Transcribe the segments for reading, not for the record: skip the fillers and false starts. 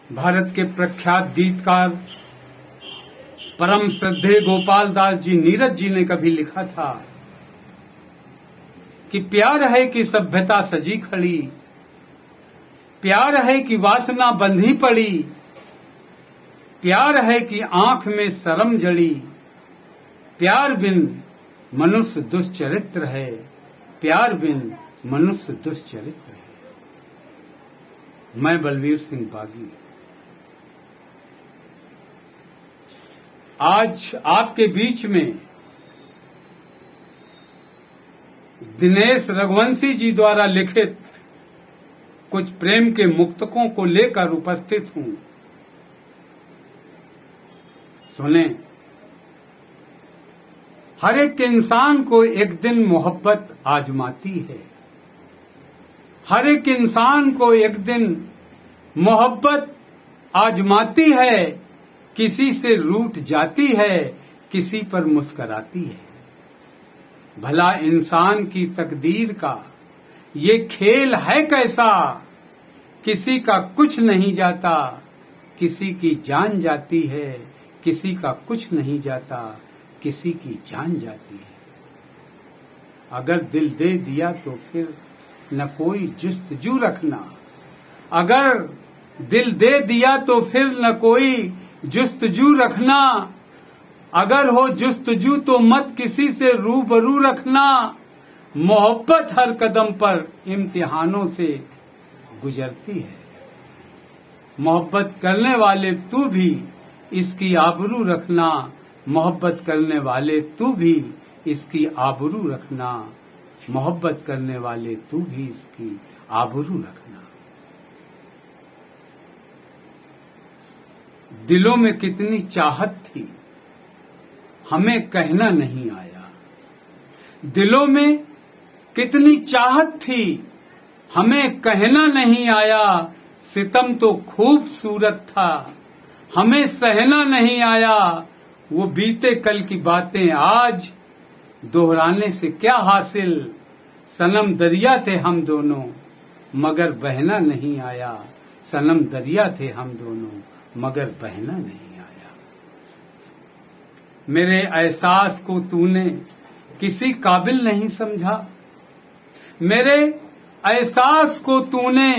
भारत के प्रख्यात गीतकार परम श्रद्धेय गोपाल दास जी नीरज जी ने कभी लिखा था कि प्यार है कि सभ्यता सजी खड़ी, प्यार है कि वासना बंधी पड़ी, प्यार है कि आंख में शर्म जड़ी, प्यार बिन मनुष्य दुष्चरित्र है, प्यार बिन मनुष्य दुष्चरित्र है। मैं बलवीर सिंह बागी आज आपके बीच में दिनेश रघुवंशी जी द्वारा लिखित कुछ प्रेम के मुक्तकों को लेकर उपस्थित हूं। सुने। हर एक इंसान को एक दिन मोहब्बत आजमाती है, हर एक इंसान को एक दिन मोहब्बत आजमाती है, किसी से रूठ जाती है, किसी पर मुस्कराती है। भला इंसान की तकदीर का ये खेल है कैसा, किसी का कुछ नहीं जाता, किसी की जान जाती है, किसी का कुछ नहीं जाता, किसी की जान जाती है। अगर दिल दे दिया तो फिर न कोई जुस्तजू रखना, अगर दिल दे दिया तो फिर न कोई जुस्तजू रखना, अगर हो जुस्तजू तो मत किसी से रूबरू रखना। मोहब्बत हर कदम पर इम्तिहानों से गुजरती है, मोहब्बत करने वाले तू भी इसकी आबरू रखना, मोहब्बत करने वाले तू भी इसकी आबरू रखना, मोहब्बत करने वाले तू भी इसकी आबरू रखना। दिलों में कितनी चाहत थी, हमें कहना नहीं आया। दिलों में कितनी चाहत थी, हमें कहना नहीं आया। सितम तो खूबसूरत था, हमें सहना नहीं आया। वो बीते कल की बातें आज दोहराने से क्या हासिल। सनम दरिया थे हम दोनों मगर बहना नहीं आया, सनम दरिया थे हम दोनों मगर बहना नहीं आया। मेरे एहसास को तूने किसी काबिल नहीं समझा, मेरे एहसास को तूने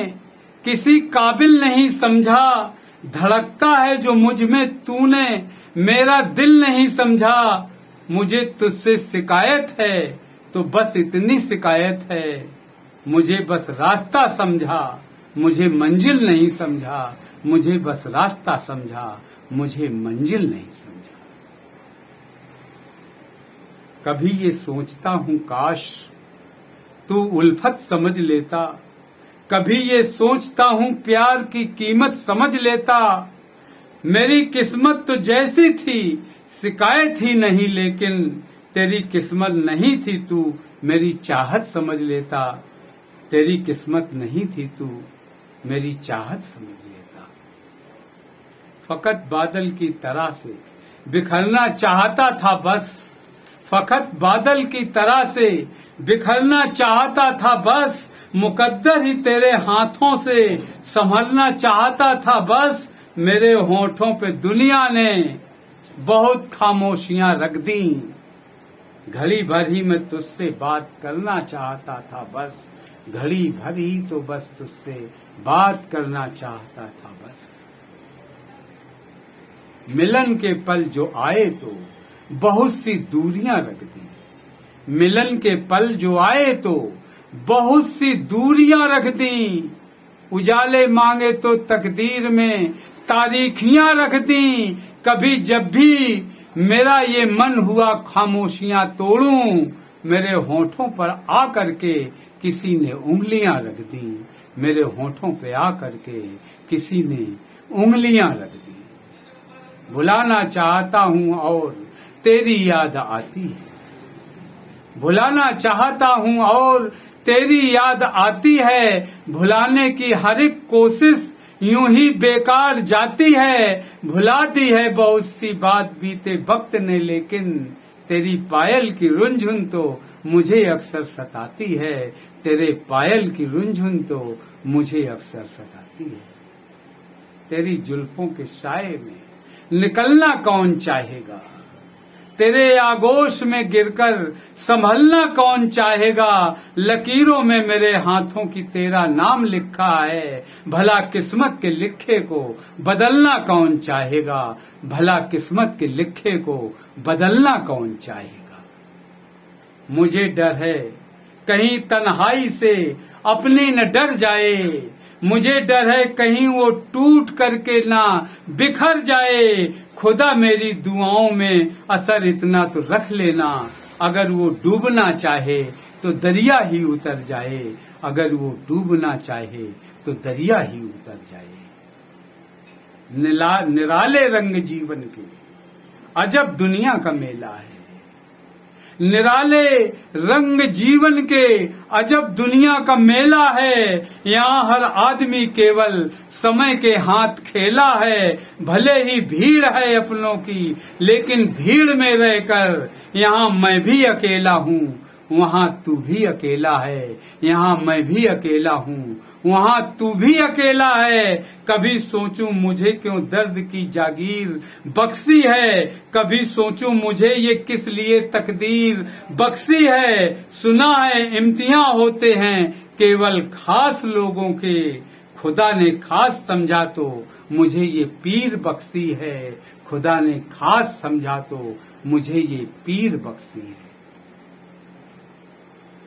किसी काबिल नहीं समझा। धड़कता है जो मुझ में तूने मेरा दिल नहीं समझा। मुझे तुझसे शिकायत है तो बस इतनी शिकायत है, मुझे बस रास्ता समझा, मुझे मंजिल नहीं समझा, मुझे बस रास्ता समझा, मुझे मंजिल नहीं समझा। कभी ये सोचता हूं काश तू उल्फत समझ लेता, कभी ये सोचता हूं प्यार की कीमत समझ लेता। मेरी किस्मत तो जैसी थी शिकायत ही नहीं, लेकिन तेरी किस्मत नहीं थी तू मेरी चाहत समझ लेता। तेरी किस्मत नहीं थी तू मेरी चाहत समझ लेता। फकत बादल की तरह से बिखरना चाहता था बस, फकत बादल की तरह से बिखरना चाहता था बस। मुकद्दर ही तेरे हाथों से संभलना चाहता था बस। मेरे होठों पे दुनिया ने बहुत खामोशियां रख दी, घड़ी भर ही मैं तुझसे बात करना चाहता था बस। घड़ी भर ही तो बस तुझसे बात करना चाहता था बस। मिलन के पल जो आए तो बहुत सी दूरियां रख दी, मिलन के पल जो आए तो बहुत सी दूरियां रख दी। उजाले मांगे तो तकदीर में तारीखियां रख दी। कभी जब भी मेरा ये मन हुआ खामोशियां तोड़ूं, मेरे होठों पर आकर के किसी ने उंगलियां रख दी, मेरे होठों पे आकर के किसी ने उंगलियां रख दी। भुलाना चाहता हूं और तेरी याद आती है, भुलाना चाहता हूं और तेरी याद आती है। भुलाने की हर एक कोशिश यूं ही बेकार जाती है। भुलाती है बहुत सी बात बीते वक्त ने, लेकिन तेरी पायल की रुंझुन तो मुझे अक्सर सताती है। तेरे पायल की रुंझुन तो मुझे अक्सर सताती है। तेरी जुल्फों के साए में निकलना कौन चाहेगा, तेरे आगोश में गिरकर संभलना कौन चाहेगा। लकीरों में मेरे हाथों की तेरा नाम लिखा है, भला किस्मत के लिखे को बदलना कौन चाहेगा, भला किस्मत के लिखे को बदलना कौन चाहेगा। मुझे डर है कहीं तन्हाई से अपनी न डर जाए, मुझे डर है कहीं वो टूट करके ना बिखर जाए। खुदा मेरी दुआओं में असर इतना तो रख लेना, अगर वो डूबना चाहे तो दरिया ही उतर जाए, अगर वो डूबना चाहे तो दरिया ही उतर जाए। निराले रंग जीवन के अजब दुनिया का मेला है, निराले रंग जीवन के अजब दुनिया का मेला है। यहाँ हर आदमी केवल समय के हाथ खेला है, भले ही भीड़ है अपनों की लेकिन भीड़ में रहकर यहाँ मैं भी अकेला हूँ, वहाँ तू भी अकेला है। यहाँ मैं भी अकेला हूँ, वहाँ तू भी अकेला है। कभी सोचूं मुझे क्यों दर्द की जागीर बख्शी है, कभी सोचूं मुझे ये किस लिए तकदीर बख्शी है। सुना है इम्तिहान होते हैं केवल खास लोगों के, खुदा ने खास समझा तो मुझे ये पीर बख्शी है, खुदा ने खास समझा तो मुझे ये पीर बख्शी है।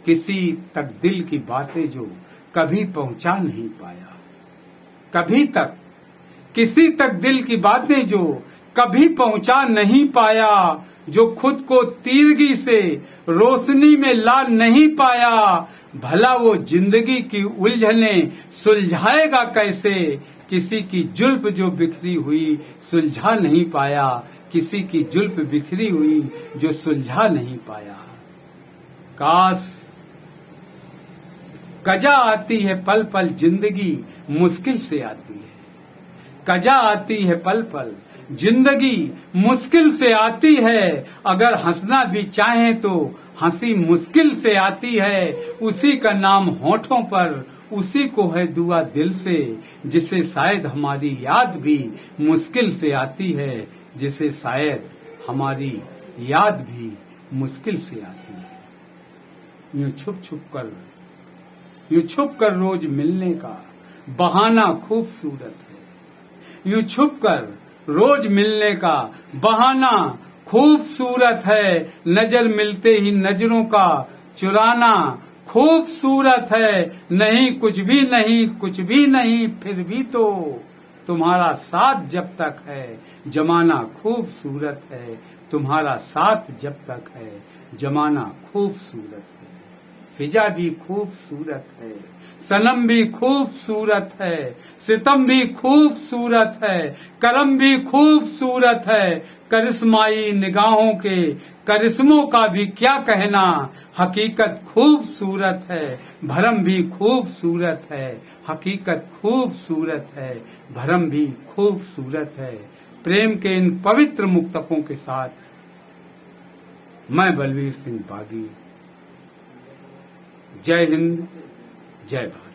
किसी तक दिल की बातें जो कभी पहुंचा नहीं पाया, कभी तक किसी तक दिल की बातें जो कभी पहुंचा नहीं पाया, जो खुद को तीरगी से रोशनी में ला नहीं पाया, भला वो जिंदगी की उलझने सुलझाएगा कैसे। किसी की जुल्फ जो बिखरी हुई सुलझा नहीं पाया, किसी की जुल्फ बिखरी हुई जो सुलझा नहीं पाया। काश कजा आती है पल पल जिंदगी मुश्किल से आती है, कजा आती है पल पल जिंदगी मुश्किल से आती है। अगर हंसना भी चाहे तो हंसी मुश्किल से आती है, उसी का नाम होठों पर उसी को है दुआ दिल से, जिसे शायद हमारी याद भी मुश्किल से आती है, जिसे शायद हमारी याद भी मुश्किल से आती है। यूं छुप कर रोज मिलने का बहाना खूबसूरत है, यूं छुप कर रोज मिलने का बहाना खूबसूरत है। नजर मिलते ही नजरों का चुराना खूबसूरत है। नहीं कुछ भी नहीं, कुछ भी नहीं, फिर भी तो तुम्हारा साथ जब तक है जमाना खूबसूरत है, तुम्हारा साथ जब तक है जमाना खूबसूरत है। फिजा भी खूबसूरत है, सनम भी खूबसूरत है, सितम भी खूबसूरत है, करम भी खूबसूरत है। करिश्माई निगाहों के करिश्मों का भी क्या कहना, हकीकत खूबसूरत है, भरम भी खूबसूरत है, हकीकत खूबसूरत है, भरम भी खूबसूरत है। प्रेम के इन पवित्र मुक्तकों के साथ मैं बलवीर सिंह बागी, जय हिंद, जय भारत।